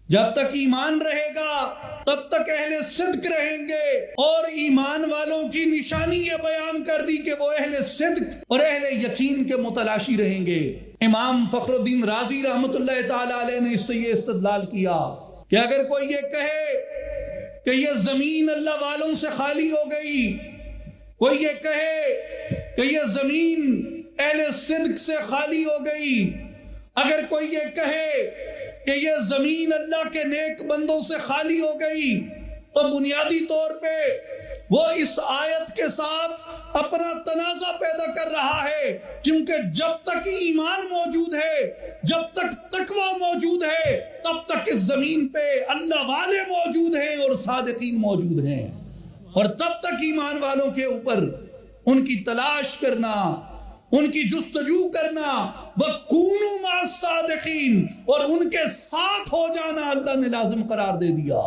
جب تک ایمان رہے گا تب تک اہل صدق رہیں گے، اور ایمان والوں کی نشانی یہ بیان کر دی کہ وہ اہل صدق اور اہل یقین کے متلاشی رہیں گے۔ امام فخر الدین رازی رحمت اللہ تعالی علیہ نے اس سے یہ استدلال کیا کہ اگر کوئی یہ کہے کہ یہ زمین اللہ والوں سے خالی ہو گئی، کوئی یہ کہے کہ یہ زمین اہل صدق سے خالی ہو گئی، اگر کوئی یہ کہے کہ یہ زمین اللہ کے نیک بندوں سے خالی ہو گئی، تو بنیادی طور پہ وہ اس آیت کے ساتھ اپنا تنازع پیدا کر رہا ہے، کیونکہ جب تک ایمان موجود ہے، جب تک تقوی موجود ہے، تب تک اس زمین پہ اللہ والے موجود ہیں اور صادقین موجود ہیں، اور تب تک ایمان والوں کے اوپر ان کی تلاش کرنا، ان کی جستجو کرنا، وَكُونُوا مَعَ الصَّادِقِينَ، اور ان کے ساتھ ہو جانا اللہ نے لازم قرار دے دیا۔